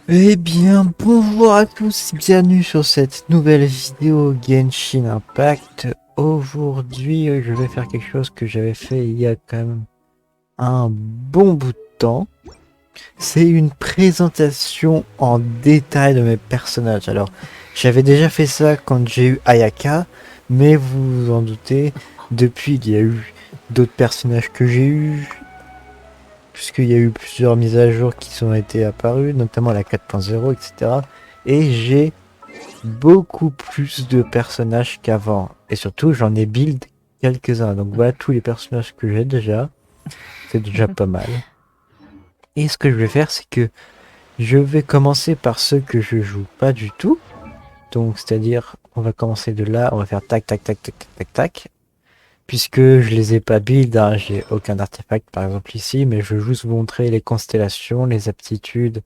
Eh bien, bonjour à tous, bienvenue sur cette nouvelle vidéo Genshin Impact. Aujourd'hui, je vais faire quelque chose que j'avais fait il y a quand même un bon bout de temps. C'est une présentation en détail de mes personnages. Alors, j'avais déjà fait ça quand j'ai eu Ayaka, mais vous vous en doutez, depuis il y a eu d'autres personnages que j'ai eu, puisqu'il y a eu plusieurs mises à jour qui sont été apparues, notamment la 4.0, etc. Et j'ai beaucoup plus de personnages qu'avant. Et surtout, j'en ai build quelques-uns. Donc voilà tous les personnages que j'ai déjà. C'est déjà pas mal. Et ce que je vais faire, c'est que je vais commencer par ceux que je joue pas du tout. Donc c'est-à-dire, on va commencer de là, on va faire tac, tac, tac, tac, tac, tac, tac. Puisque je les ai pas build, hein, j'ai aucun artefact par exemple ici, mais je veux juste vous montrer les constellations, les aptitudes,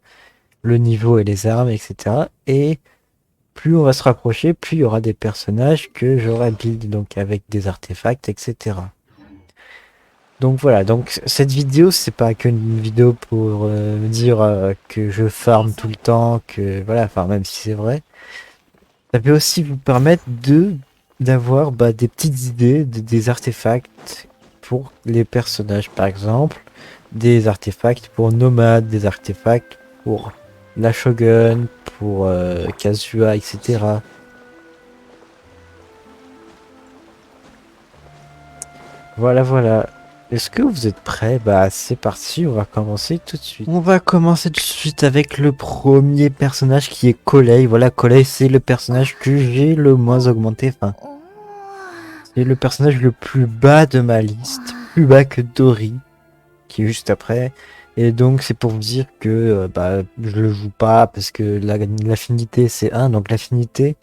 le niveau et les armes, etc. Et plus on va se rapprocher, plus il y aura des personnages que j'aurai build, donc avec des artefacts, etc. Donc voilà, donc cette vidéo, c'est pas qu'une vidéo pour me dire que je farm tout le temps, que voilà, enfin même si c'est vrai, ça peut aussi vous permettre de d'avoir des petites idées, des artefacts pour les personnages, par exemple, des artefacts pour Nomade, des artefacts pour la Shogun, pour Kazuha, etc. Voilà, voilà. Est-ce que vous êtes prêts? Bah, c'est parti, on va commencer tout de suite. On va commencer tout de suite avec le premier personnage qui est Collei. Voilà, Collei, c'est le personnage que j'ai le moins augmenté. Enfin, c'est le personnage le plus bas de ma liste. Plus bas que Dori, qui est juste après. Et donc, c'est pour vous dire que je le joue pas parce que l'affinité, c'est 1. Donc, l'affinité,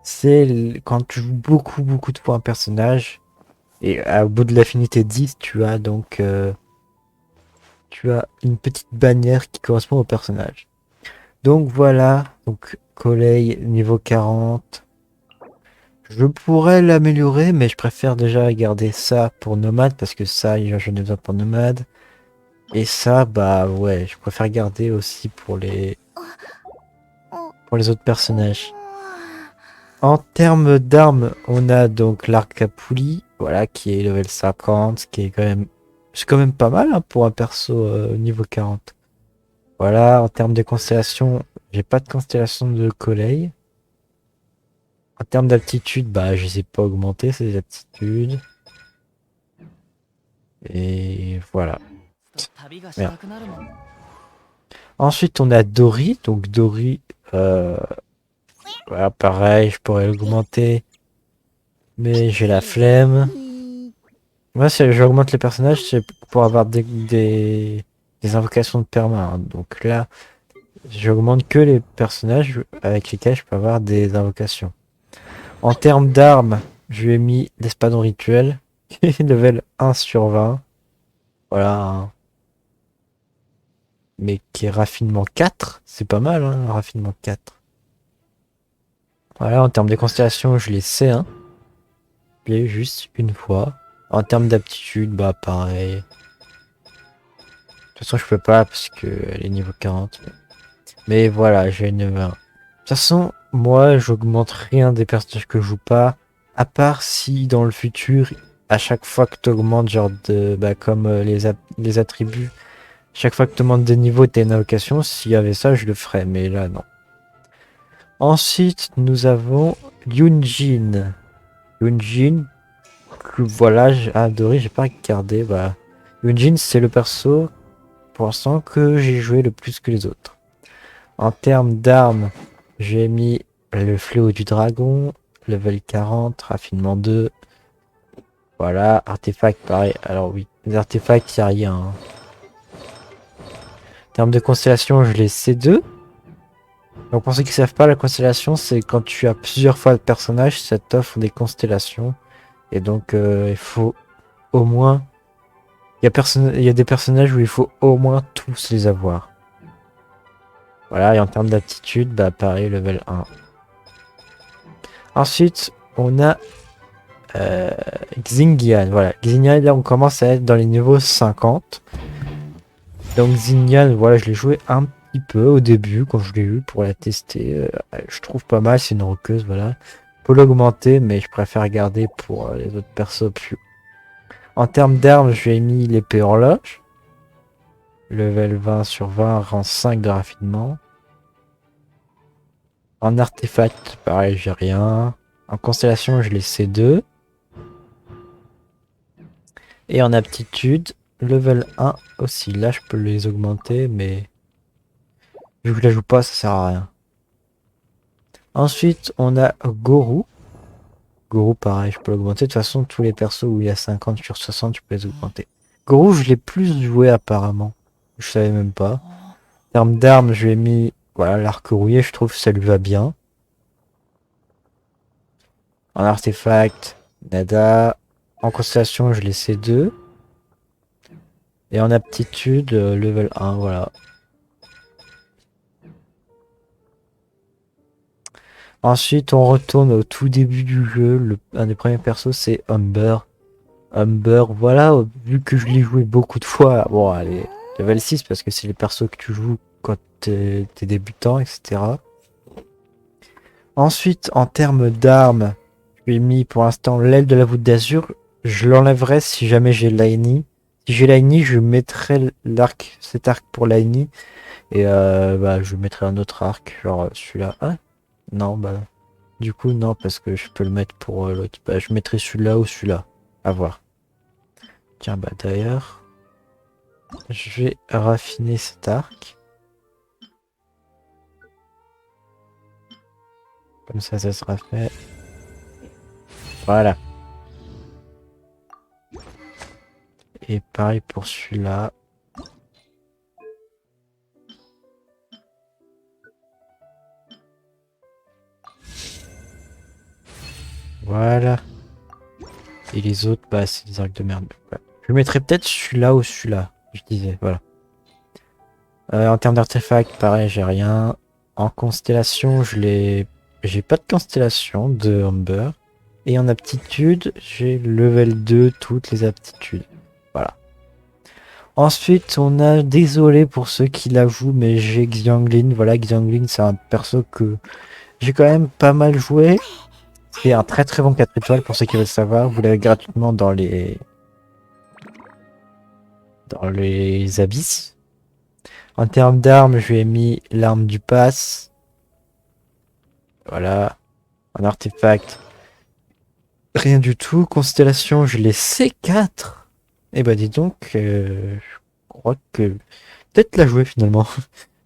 c'est quand tu joues beaucoup, beaucoup de fois un personnage. Et au bout de l'affinité 10, tu as une petite bannière qui correspond au personnage. Donc voilà, donc Collei niveau 40. Je pourrais l'améliorer, mais je préfère déjà garder ça pour Nomade parce que ça, j'en ai besoin pour Nomade. Et ça, bah ouais, je préfère garder aussi pour les autres personnages. En termes d'armes, on a donc l'arc à poulie, voilà, qui est level 50, qui est quand même pas mal hein, pour un perso niveau 40. Voilà, en termes de constellation, j'ai pas de constellation de Collei. En termes d'altitude, bah je les ai pas augmenté ces aptitudes. Et voilà. Merde. Ensuite, on a Dori. Donc Dori, euh, voilà, pareil, je pourrais l'augmenter, mais j'ai la flemme. Moi, si j'augmente les personnages, c'est pour avoir des invocations de perma, hein. Donc là, j'augmente que les personnages avec lesquels je peux avoir des invocations. En termes d'armes, je lui ai mis l'espadon rituel, qui est level 1 sur 20. Voilà, hein. Mais qui est raffinement 4. C'est pas mal, hein, raffinement 4. Voilà, en termes de constellation, je les sais, hein. Je l'ai eu juste une fois. En termes d'aptitude, bah pareil. De toute façon, je peux pas parce qu'elle est niveau 40. Mais voilà, j'ai une 20. De toute façon, moi, j'augmente rien des personnages que je joue pas. À part si dans le futur, à chaque fois que tu augmentes, genre comme les attributs, chaque fois que tu augmentes des niveaux, t'as une allocation. S'il y avait ça, je le ferais. Mais là, non. Ensuite, nous avons Yunjin. Yunjin, que voilà, j'ai adoré, j'ai pas regardé. Bah. Yunjin, c'est le perso, pour l'instant, que j'ai joué le plus que les autres. En termes d'armes, j'ai mis le fléau du dragon, level 40, raffinement 2. Voilà, artefact pareil. Alors oui, les artefacts, il n'y a rien, hein. En termes de constellation, je l'ai C2. Donc pour ceux qui ne savent pas, la constellation, c'est quand tu as plusieurs fois le personnage, ça t'offre des constellations. Et donc il faut au moins... il y a des personnages où il faut au moins tous les avoir. Voilà, et en termes d'aptitude, bah pareil, level 1. Ensuite, on a Xingyan. Voilà, Xingyan, là on commence à être dans les niveaux 50. Donc Xingyan, voilà, je l'ai joué un petit peu au début quand je l'ai eu pour la tester. Je trouve pas mal, c'est une roqueuse, voilà. Je peux l'augmenter, mais je préfère garder pour les autres persos plus. En termes d'armes, j'ai mis l'épée horloge. Level 20 sur 20, rang 5 de raffinement. En artefact, pareil, j'ai rien. En constellation, je l'ai C2. Et en aptitude, level 1 aussi. Là, je peux les augmenter, mais vu que je la joue pas, ça sert à rien. Ensuite, on a Goru. Goru, pareil, je peux l'augmenter. De toute façon, tous les persos où il y a 50 sur 60, je peux les augmenter. Goru, je l'ai plus joué apparemment. Je savais même pas. En termes d'armes, je lui ai mis voilà, l'arc rouillé, je trouve que ça lui va bien. En artefact, nada. En constellation, je l'ai C2. Et en aptitude, level 1, voilà. Ensuite, on retourne au tout début du jeu. Un des premiers persos, c'est Humber. Humber, voilà, vu que je l'ai joué beaucoup de fois. Bon, allez, level 6, parce que c'est les persos que tu joues quand t'es débutant, etc. Ensuite, en termes d'armes, je lui ai mis pour l'instant l'aile de la voûte d'azur. Je l'enlèverai si jamais j'ai Lightning. Si j'ai Lightning, je mettrai l'arc, cet arc pour Lightning. Et bah, je mettrai un autre arc, genre celui-là. Ah, non, bah, du coup, non, parce que je peux le mettre pour l'autre. Bah, je mettrai celui-là ou celui-là. À voir. Tiens, bah, d'ailleurs, je vais raffiner cet arc. Comme ça sera fait. Voilà. Et pareil pour celui-là. Voilà. Et les autres, bah, c'est des arcs de merde. Ouais. Je mettrais peut-être celui-là ou celui-là. Je disais, voilà. En termes d'artefacts, pareil, j'ai rien. En constellation, j'ai pas de constellation de Humber. Et en aptitude, j'ai level 2, toutes les aptitudes. Voilà. Ensuite, on a, désolé pour ceux qui l'avouent, mais j'ai Xianglin. Voilà, Xianglin, c'est un perso que j'ai quand même pas mal joué. C'est un très très bon 4 étoiles pour ceux qui veulent savoir. Vous l'avez gratuitement dans les abysses. En termes d'armes, je lui ai mis l'arme du pass. Voilà. En artefact, rien du tout. Constellation, je l'ai C4. Et bah dis donc, je crois que peut-être la jouer finalement.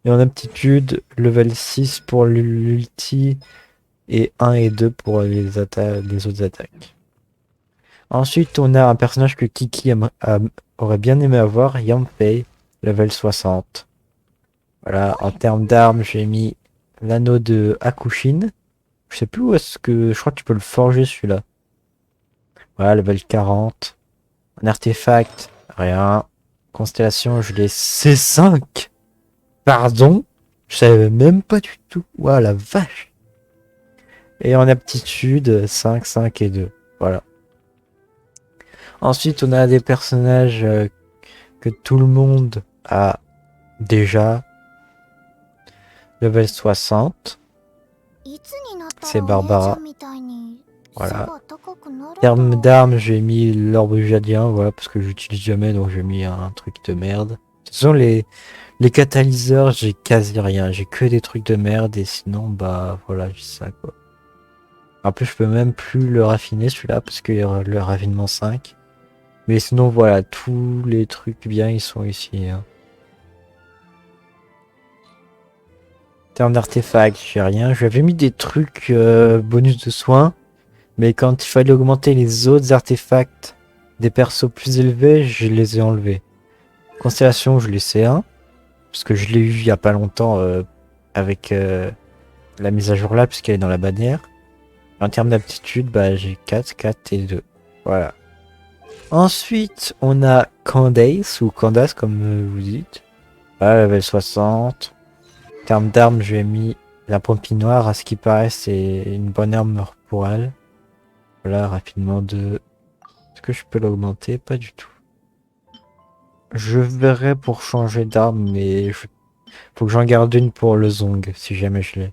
Et en aptitude, level 6 pour l'ulti et 1 et 2 pour les autres attaques. Ensuite, on a un personnage que Kiki aurait bien aimé avoir, Yanfei, level 60. Voilà, en termes d'armes, j'ai mis l'anneau de Hakushin. Je sais plus où est-ce que... Je crois que tu peux le forger celui-là. Voilà, level 40. Un artefact, rien. Constellation, je l'ai C5. Pardon? Je savais même pas du tout. Ouah, la vache. Et en aptitude, 5, 5 et 2. Voilà. Ensuite, on a des personnages que tout le monde a déjà. Level 60. C'est Barbara. Voilà. En termes d'armes, j'ai mis l'orbe jadien, voilà, parce que j'utilise jamais, donc j'ai mis un truc de merde. Ce sont les catalyseurs, j'ai quasi rien. J'ai que des trucs de merde, et sinon, bah, voilà, j'ai ça, quoi. En plus, je peux même plus le raffiner, celui-là, parce qu'il y a le raffinement 5. Mais sinon, voilà, tous les trucs bien, ils sont ici, hein. En termes d'artefacts, j'ai rien. Je lui avais mis des trucs bonus de soins. Mais quand il fallait augmenter les autres artefacts des persos plus élevés, je les ai enlevés. Constellation, je laissais un. Parce que je l'ai eu il y a pas longtemps avec la mise à jour là, puisqu'elle est dans la bannière. En termes d'aptitude, bah, j'ai 4, 4 et 2. Voilà. Ensuite, on a Candace, ou Candace comme vous dites. Voilà, level 60. En termes d'armes, je lui ai mis la pompe noire. À ce qui paraît, c'est une bonne arme pour elle. Voilà, rapidement de... Est-ce que je peux l'augmenter? Pas du tout. Je verrai pour changer d'arme, mais Faut que j'en garde une pour le Zong, si jamais je l'ai.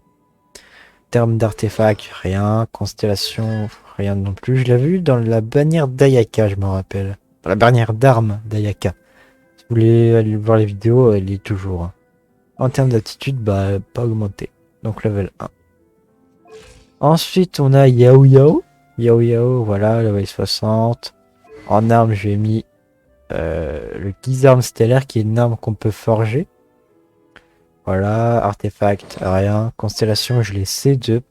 Terme d'artefact, rien. Constellation, rien non plus. Je l'avais vu dans la bannière d'Ayaka, je me rappelle. Dans la bannière d'armes d'Ayaka. Si vous voulez aller voir les vidéos, elle est toujours. Hein. En termes d'aptitude, bah, pas augmenté. Donc level 1. Ensuite, on a Yao Yao. Yao Yao, voilà, level 60. En arme, j'ai mis le Gizarme stellaire, qui est une arme qu'on peut forger. Voilà, artefact, rien. Constellation, je l'ai C2.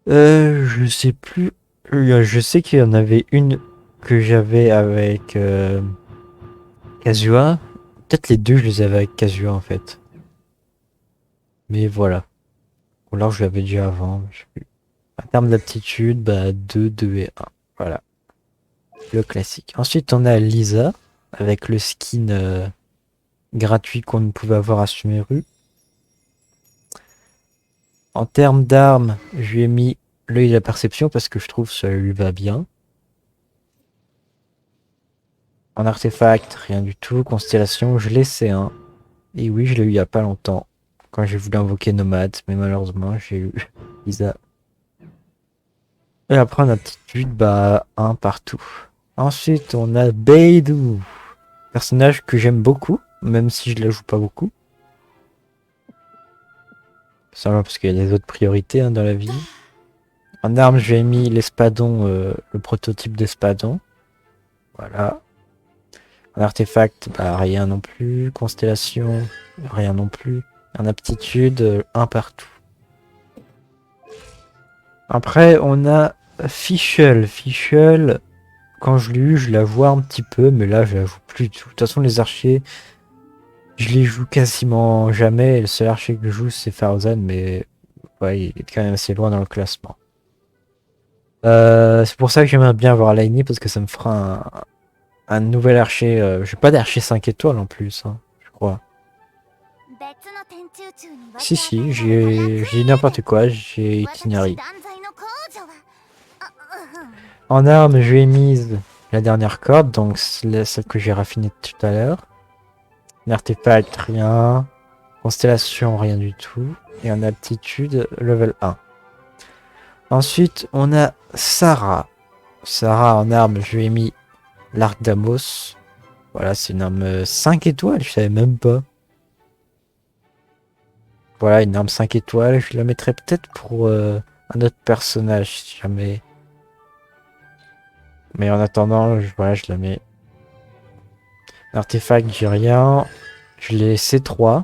Je sais plus. Je sais qu'il y en avait une que j'avais avec Kazua. Peut-être les deux, je les avais avec Kazua en fait. Mais voilà. Ou alors je l'avais déjà avant. Je sais plus. En termes d'aptitude, bah 2, 2 et 1. Voilà. Le classique. Ensuite, on a Lisa avec le skin gratuit qu'on pouvait avoir à Sumeru. En termes d'armes, je lui ai mis l'œil de la perception parce que je trouve que ça lui va bien. En artefact, rien du tout. Constellation, je l'ai C1. Et oui, je l'ai eu il y a pas longtemps. Quand j'ai voulu invoquer Nomade, mais malheureusement, j'ai eu Lisa. Et après, en aptitude, bah, 1 partout. Ensuite, on a Beidou. Personnage que j'aime beaucoup, même si je la joue pas beaucoup. Simplement parce qu'il y a des autres priorités hein, dans la vie. En arme, j'ai mis l'espadon, le prototype d'espadon. Voilà. En artefact, bah, rien non plus. Constellation, rien non plus. En aptitude, 1 partout. Après, on a Fischl. Fischl, quand je l'ai eu, je la vois un petit peu, mais là, je la joue plus du tout. De toute façon, les archers, je les joue quasiment jamais. Le seul archer que je joue, c'est Farzan, mais ouais, il est quand même assez loin dans le classement. C'est pour ça que j'aimerais bien avoir Laini, parce que ça me fera un nouvel archer. J'ai pas d'archer 5 étoiles en plus, hein, je crois. Si, j'ai n'importe quoi, j'ai Itinari. En arme, je lui ai mise la dernière corde, donc celle que j'ai raffinée tout à l'heure. Artefact, rien. Constellation, rien du tout. Et en aptitude, level 1. Ensuite, on a Sarah. Sarah, en arme, je lui ai mis l'arc d'Amos. Voilà, c'est une arme 5 étoiles, je savais même pas. Voilà, une arme 5 étoiles. Je la mettrais peut-être pour un autre personnage, si jamais. Mais en attendant, voilà, je la mets. Artefact, j'ai rien. Je l'ai C3.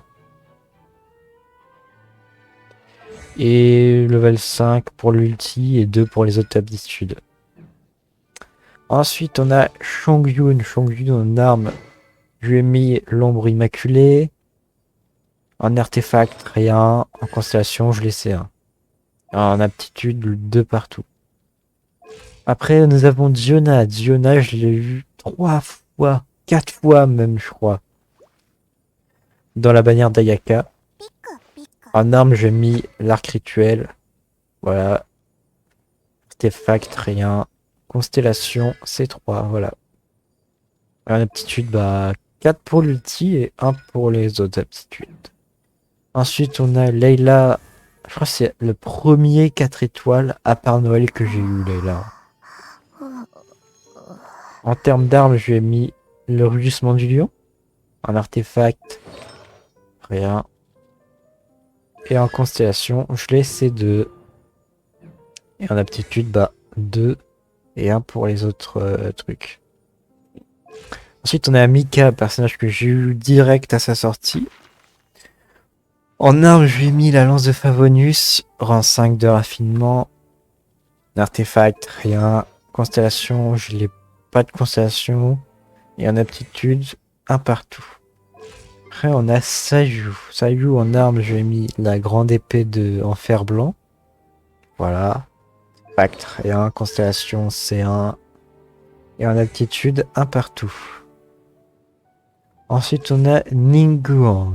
Et level 5 pour l'ulti et 2 pour les autres aptitudes. Ensuite, on a Chongyun. Chongyun en arme. Je lui ai mis l'ombre immaculée. En artefact, rien. En constellation, je l'ai C1. En aptitude, 2 partout. Après, nous avons Diona. Diona, je l'ai eu 3 fois. 4 fois même, je crois. Dans la bannière d'Ayaka. En arme, j'ai mis l'arc rituel. Voilà. Artefact, rien. Constellation, C3, voilà. En aptitude, bah, 4 pour l'ulti et 1 pour les autres aptitudes. Ensuite, on a Layla. Je crois que c'est le premier 4 étoiles à part Noël que j'ai eu, Layla. En termes d'armes, je lui ai mis le rugissement du lion. En artefact, rien. Et en constellation, je l'ai C2. Et en aptitude, bah, 2 et 1 pour les autres trucs. Ensuite, on a Mika, personnage que j'ai eu direct à sa sortie. En arme, je lui ai mis la lance de Favonius, rang 5 de raffinement. Artefact, rien. Constellation, je n'ai pas de constellation. Et en aptitude, 1 partout. Après, on a Sayu. Sayu en arme, je lui ai mis la grande épée en fer blanc. Voilà. Artefact, rien. Constellation, C1. Et en aptitude, 1 partout. Ensuite, on a Ningguang.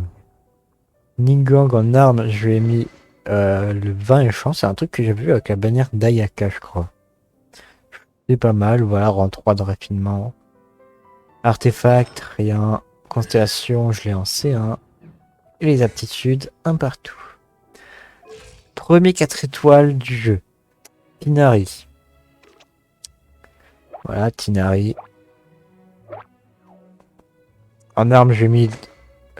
Ningguang en arme, je lui ai mis le vin et chant. C'est un truc que j'ai vu avec la bannière d'Ayaka, je crois. C'est pas mal, voilà, rang 3 de raffinement. Artefact, rien. Constellation, je l'ai en C1. Et les aptitudes, un partout. Premier 4 étoiles du jeu. Tinari. Voilà, Tinari. En arme, j'ai mis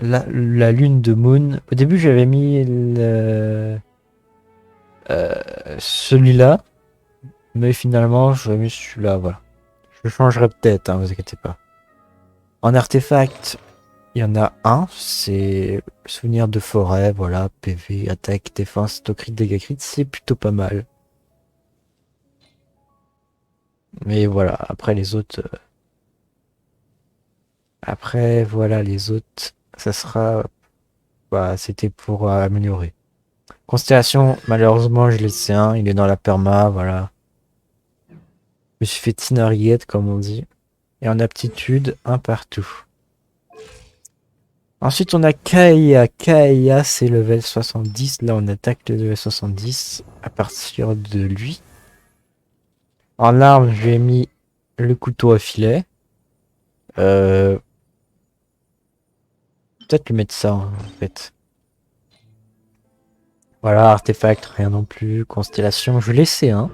la lune de Moon. Au début, j'avais mis celui-là. Mais finalement, je vais mis celui-là, voilà. Je changerai peut-être, hein, vous inquiétez pas. En artefact, il y en a un, c'est souvenir de forêt, voilà, PV, attaque, défense, auto crit, dégâts crit, c'est plutôt pas mal. Mais voilà, après les autres... Après, voilà, les autres, ça sera... Bah, c'était pour améliorer. Constellation, malheureusement, je l'ai laissé un, il est dans la perma, voilà. Je me suis fait tinariette, comme on dit. Et en aptitude, un partout. Ensuite, on a Kaia. Kaia, c'est level 70. Là, on attaque le level 70 à partir de lui. En arme, je lui ai mis le couteau à filet. Peut-être lui mettre ça, en fait. Voilà, artefact, rien non plus. Constellation, je laissais un.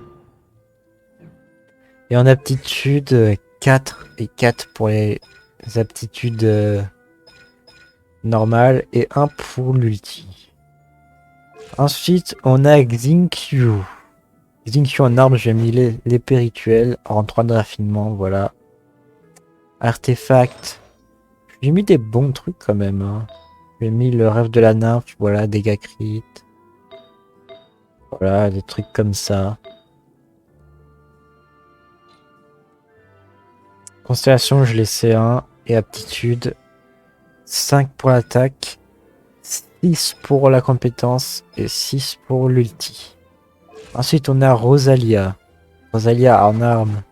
Et en aptitude, 4 et 4 pour les aptitudes normales et 1 pour l'ulti. Ensuite, on a Xinkyu. Xinkyu en arme, j'ai mis l'épée rituelle en 3 de raffinement, voilà. Artefact, j'ai mis des bons trucs quand même. Hein. J'ai mis le rêve de la nymphe, voilà, dégâts crit. Voilà, des trucs comme ça. Constellation, je laissais 1. Et aptitude, 5 pour l'attaque, 6 pour la compétence et 6 pour l'ulti. Ensuite, on a Rosalia. Rosalia en arme.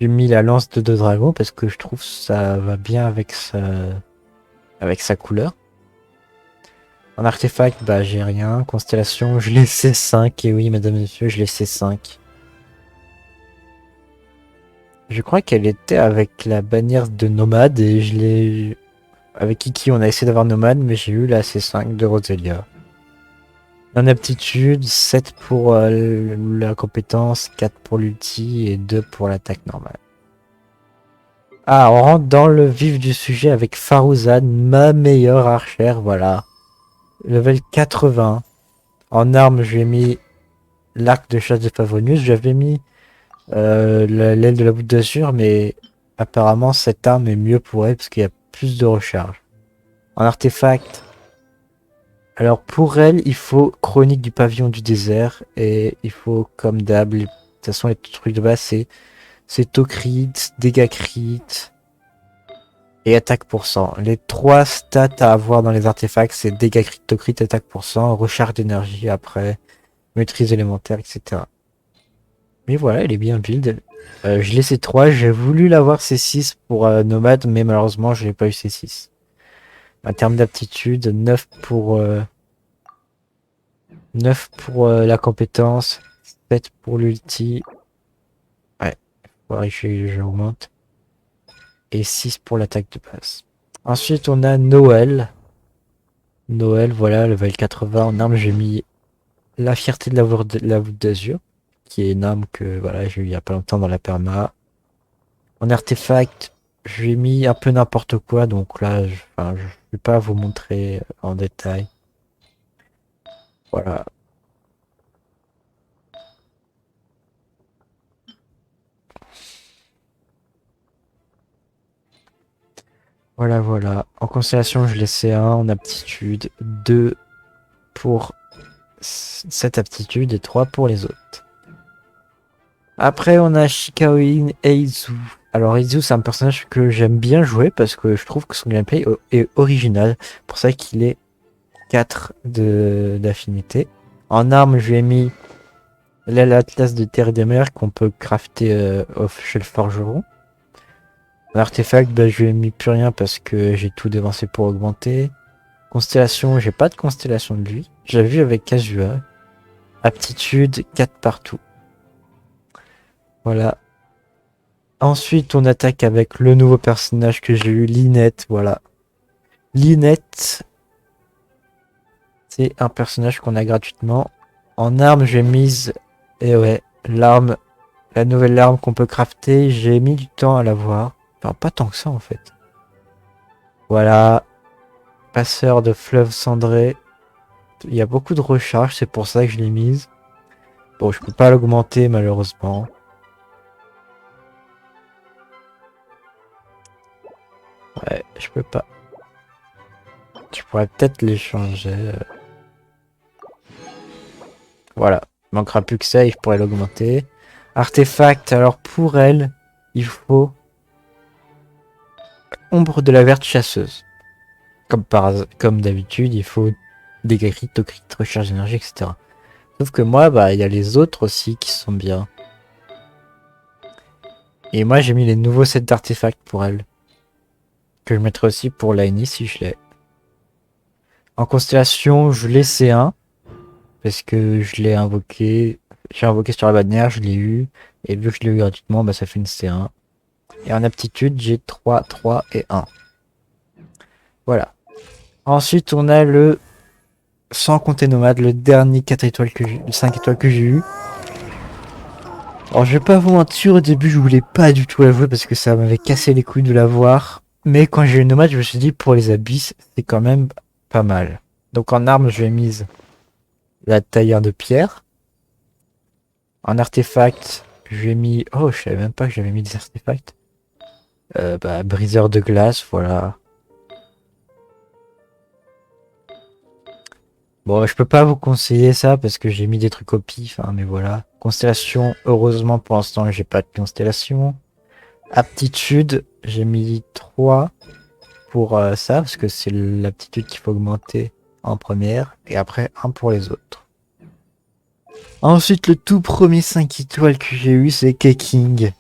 J'ai mis la lance de 2 dragons parce que je trouve ça va bien avec sa couleur. En artefact, bah j'ai rien. Constellation, je laissais 5. Et oui, mesdames et messieurs, je laissais 5. Je crois qu'elle était avec la bannière de nomade et je l'ai... Avec Kiki, on a essayé d'avoir nomade, mais j'ai eu la C5 de Rosalia. En aptitude, 7 pour la compétence, 4 pour l'ulti et 2 pour l'attaque normale. Ah, on rentre dans le vif du sujet avec Faruzan, ma meilleure archère, voilà. Level 80. En arme, j'ai mis l'arc de chasse de Favonius. J'avais mis l'aile de la boute d'azur, mais apparemment cette arme est mieux pour elle parce qu'il y a plus de recharge. En artefact, alors pour elle, il faut chronique du pavillon du désert et il faut comme d'hab, de toute façon les trucs de base c'est taux crit, dégâts crit et attaque %. Les 3 stats à avoir dans les artefacts, c'est dégâts crit, taux crit, attaque %, recharge d'énergie après, maîtrise élémentaire, etc. Mais voilà, elle est bien build. Je l'ai C3, j'ai voulu l'avoir C6 pour Nomade, mais malheureusement je n'ai pas eu C6. En termes d'aptitude, 9 pour la compétence, 7 pour l'ulti. Ouais, ouais, j'augmente. Et 6 pour l'attaque de base. Ensuite, on a Noël. Noël, voilà, level 80. En arme, j'ai mis la fierté de la voûte d'azur, qui est une arme que voilà, j'ai eu il y a pas longtemps dans la perma. En artefact, j'ai mis un peu n'importe quoi, donc là, je vais pas vous montrer en détail. Voilà. Voilà, voilà. En constellation, je laissais 1 en aptitude, 2 pour cette aptitude et 3 pour les autres. Après, on a Shikaoin Eizu. Alors, Eizu, c'est un personnage que j'aime bien jouer parce que je trouve que son gameplay est original. Pour ça qu'il est 4 d'affinité. En arme, je lui ai mis l'Atlas de Terre et des Mers qu'on peut crafter chez le forgeron. En artefact, bah, je lui ai mis plus rien parce que j'ai tout dévancé pour augmenter. Constellation, j'ai pas de constellation de lui. J'ai vu avec Kazua. Aptitude, 4 partout. Voilà. Ensuite, on attaque avec le nouveau personnage que j'ai eu, Linette, voilà. Linette, c'est un personnage qu'on a gratuitement. En arme, j'ai mise, et ouais, l'arme, la nouvelle arme qu'on peut crafter, j'ai mis du temps à l'avoir. Enfin, pas tant que ça en fait. Voilà, passeur de fleuve cendré. Il y a beaucoup de recharge, c'est pour ça que je l'ai mise. Bon, je peux pas l'augmenter malheureusement. Ouais, je peux pas. Je pourrais peut-être l'échanger. Voilà, il manquera plus que ça et je pourrais l'augmenter. Artefact, alors pour elle, il faut ombre de la verte chasseuse. Comme d'habitude, il faut dégâts crit, recharge d'énergie, etc. Sauf que moi, bah, il y a les autres aussi qui sont bien. Et moi, j'ai mis les nouveaux sets d'artefacts pour elle. Que je mettrai aussi pour Laini si je l'ai. En constellation, je l'ai C1. Parce que je l'ai invoqué. J'ai invoqué sur la bannière, je l'ai eu. Et vu que je l'ai eu gratuitement, bah, ça fait une C1. Et en aptitude, j'ai 3, 3 et 1. Voilà. Ensuite, on a le sans compter nomade, le dernier 4 étoiles que j'ai, 5 étoiles que j'ai eu. Alors, je vais pas vous mentir, au début, je voulais pas du tout la jouer parce que ça m'avait cassé les couilles de la voir. Mais quand j'ai eu le nomade, je me suis dit, pour les abysses, c'est quand même pas mal. Donc, en arme, je vais mise la tailleur de pierre. En artefact, j'ai mis... Oh, je savais même pas que j'avais mis des artefacts. Bah, briseur de glace, voilà. Bon, je peux pas vous conseiller ça parce que j'ai mis des trucs au pif, hein, mais voilà. Constellation, heureusement pour l'instant, j'ai pas de constellation. Aptitude, j'ai mis 3 pour ça parce que c'est l'aptitude qu'il faut augmenter en première et après un pour les autres. Ensuite, le tout premier 5 étoiles que j'ai eu, c'est Keking.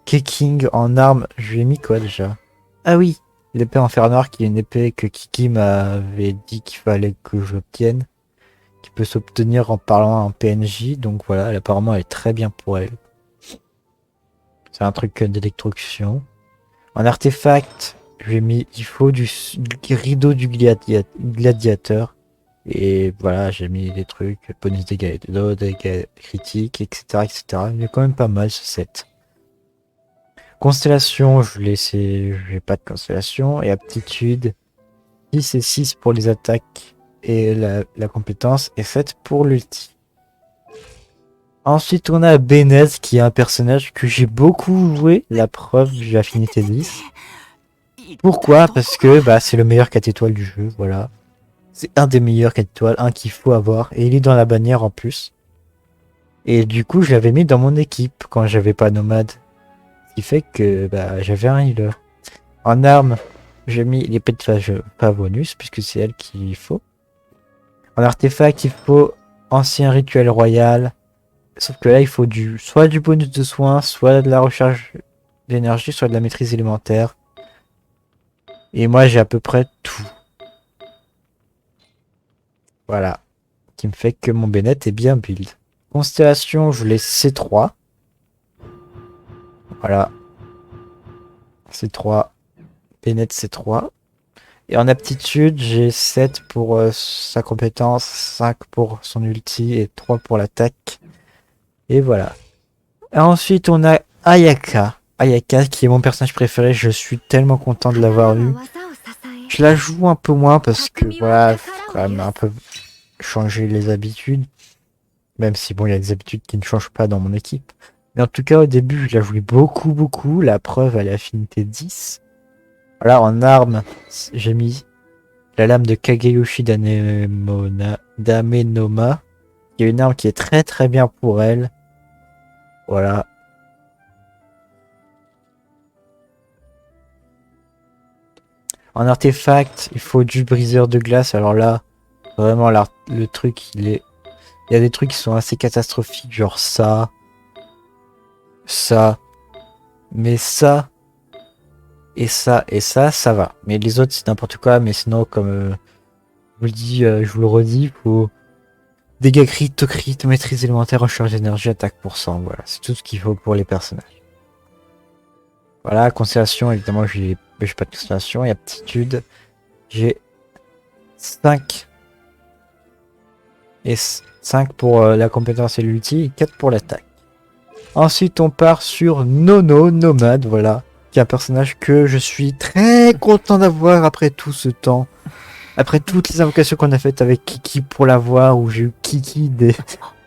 Keking en arme, je lui ai mis quoi déjà? Ah oui, l'épée en fer noir qui est une épée que Kiki m'avait dit qu'il fallait que j'obtienne. Qui peut s'obtenir en parlant à un PNJ, donc voilà, apparemment elle est très bien pour elle. C'est un truc d'électrocution. En artefact, j'ai mis, il faut du rideau du gladiateur. Et voilà, j'ai mis des trucs, bonus dégâts d'eau, dégâts critiques, etc., etc. Il est quand même pas mal ce set. Constellation, je laissais, j'ai pas de constellation. Et aptitude, 6 et 6 pour les attaques et la compétence, et 7 pour l'ulti. Ensuite, on a Benez, qui est un personnage que j'ai beaucoup joué. La preuve, j'ai affinité 10. Pourquoi? Parce que bah, c'est le meilleur 4 étoiles du jeu, voilà. C'est un des meilleurs 4 étoiles, un qu'il faut avoir. Et il est dans la bannière en plus. Et du coup, je l'avais mis dans mon équipe quand j'avais pas Nomade. Ce qui fait que bah, j'avais un healer. En arme, j'ai mis l'épée de phage Pavonus, puisque c'est elle qu'il faut. En artefact, il faut ancien rituel royal. Sauf que là, il faut soit du bonus de soins, soit de la recharge d'énergie, soit de la maîtrise élémentaire. Et moi, j'ai à peu près tout. Voilà. Qui me fait que mon Bennett est bien build. Constellation, je laisse C3. Voilà. C3. Bennett C3. Et en aptitude, j'ai 7 pour sa compétence, 5 pour son ulti et 3 pour l'attaque. Et voilà. Et ensuite, on a Ayaka. Ayaka, qui est mon personnage préféré. Je suis tellement content de l'avoir eu. Je la joue un peu moins parce que voilà, faut quand même un peu changer les habitudes. Même si bon, il y a des habitudes qui ne changent pas dans mon équipe. Mais en tout cas, au début, je la jouais beaucoup, beaucoup. La preuve, elle est affinité 10. Voilà, en arme, j'ai mis la lame de Kageyoshi d'Amenoma. Il y a une arme qui est très très bien pour elle. Voilà. En artefact, il faut du briseur de glace. Alors là, vraiment, le truc, il y a des trucs qui sont assez catastrophiques, genre ça, mais ça, et ça, et ça va. Mais les autres, c'est n'importe quoi. Mais sinon, comme je vous le dis, je vous le redis, faut dégâts crit, maîtrise élémentaire, recharge d'énergie, attaque pour 100. Voilà, c'est tout ce qu'il faut pour les personnages. Voilà, constellation, évidemment, j'ai pas de constellation. Et aptitude, J'ai 5 et 5 pour la compétence et l'ulti et 4 pour l'attaque. Ensuite, on part sur Nono, Nomade, voilà, qui est un personnage que je suis très content d'avoir après tout ce temps. Après toutes les invocations qu'on a faites avec Kiki pour l'avoir, où j'ai eu Kiki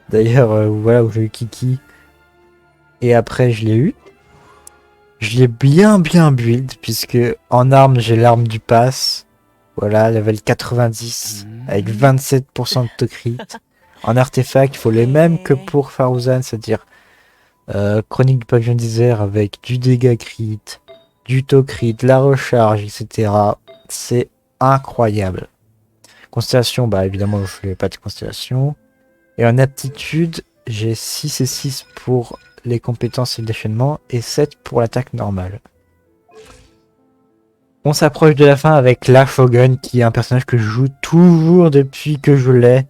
d'ailleurs, voilà, où j'ai eu Kiki. Et après, je l'ai eu. Je l'ai bien build, puisque en arme, j'ai l'arme du pass. Voilà, level 90, avec 27% de to crit. En artefact, il faut les mêmes que pour Farouzan, c'est-à-dire Chronique du Pavillon d'Isère avec du dégât crit, du to crit, la recharge, etc. C'est incroyable. Constellation, bah évidemment, je fais pas de constellation. Et en aptitude, j'ai 6 et 6 pour les compétences et le déchaînement et 7 pour l'attaque normale. On s'approche de la fin avec la Shogun, qui est un personnage que je joue toujours depuis que je l'ai.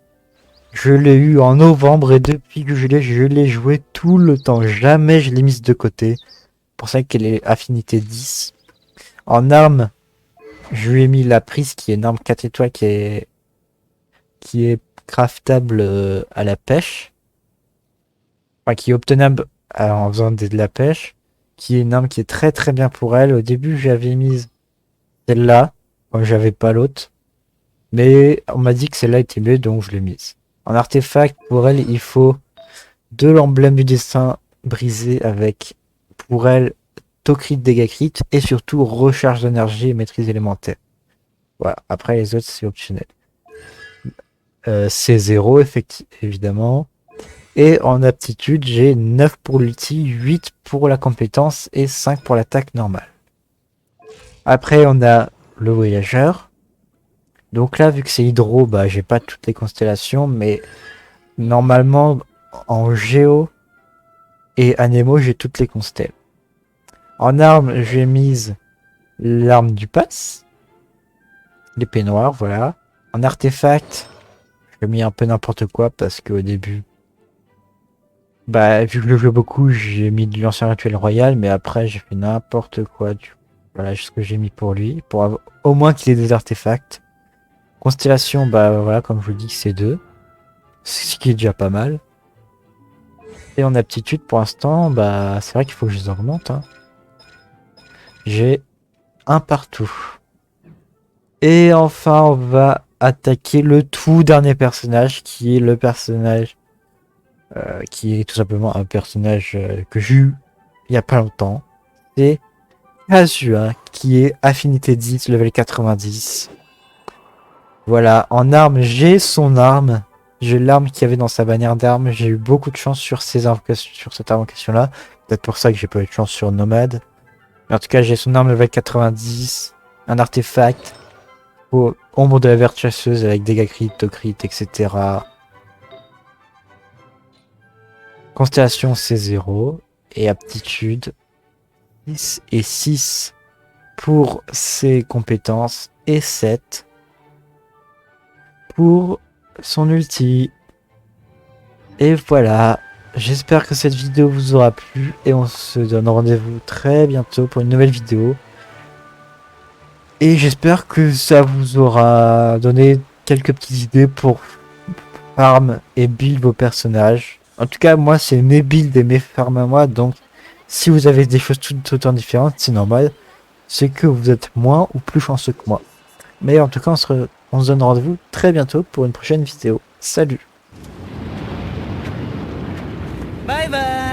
Je l'ai eu en novembre et depuis que je l'ai joué tout le temps. Jamais je l'ai mise de côté. Pour ça qu'elle est affinité 10. En arme, je lui ai mis la prise qui est une arme 4 étoiles qui est craftable à la pêche. Enfin, qui est obtenable en faisant de la pêche. Qui est une arme qui est très bien pour elle. Au début, j'avais mise celle-là. Moi, j'avais pas l'autre. Mais on m'a dit que celle-là était mieux, donc je l'ai mise. En artefact, pour elle, il faut de l'emblème du destin brisé avec, pour elle, to crit, dégâts crit, et surtout recharge d'énergie et maîtrise élémentaire. Voilà, après les autres, c'est optionnel. C'est 0, évidemment. Et en aptitude, j'ai 9 pour l'ulti, 8 pour la compétence et 5 pour l'attaque normale. Après, on a le voyageur. Donc là, vu que c'est hydro, bah j'ai pas toutes les constellations, mais normalement, en géo et anémo, j'ai toutes les constelles. En arme, j'ai mise l'arme du pass, l'épée noire, voilà. En artefact, j'ai mis un peu n'importe quoi parce qu'au début, bah vu que je le joue beaucoup, j'ai mis de l'ancien rituel royal, mais après j'ai fait n'importe quoi. Voilà ce que j'ai mis pour lui, pour avoir... au moins qu'il ait des artefacts. Constellation, bah voilà, comme je vous dis, c'est 2, ce qui est déjà pas mal. Et en aptitude, pour l'instant, bah c'est vrai qu'il faut que je les augmente. Hein. J'ai un partout. Et enfin, on va attaquer le tout dernier personnage, qui est le personnage qui est tout simplement un personnage que j'ai eu il y a pas longtemps. C'est Kazuha, qui est affinité 10, level 90. Voilà, en arme, j'ai son arme. J'ai l'arme qu'il y avait dans sa bannière d'armes. J'ai eu beaucoup de chance sur cette invocation-là. Peut-être pour ça que j'ai pas eu de chance sur Nomade. Mais en tout cas, j'ai son arme level 90, un artefact, ombre de la verte chasseuse avec dégâts crit, to crit, etc. Constellation c'est 0 et aptitude 6 et 6 pour ses compétences et 7 pour son ulti. Et voilà, j'espère que cette vidéo vous aura plu et on se donne rendez-vous très bientôt pour une nouvelle vidéo. Et j'espère que ça vous aura donné quelques petites idées pour farm et build vos personnages. En tout cas, moi, c'est mes builds et mes farms à moi, donc si vous avez des choses tout autant différentes, c'est normal. C'est que vous êtes moins ou plus chanceux que moi. Mais en tout cas, on se donne rendez-vous très bientôt pour une prochaine vidéo. Salut! Bye bye.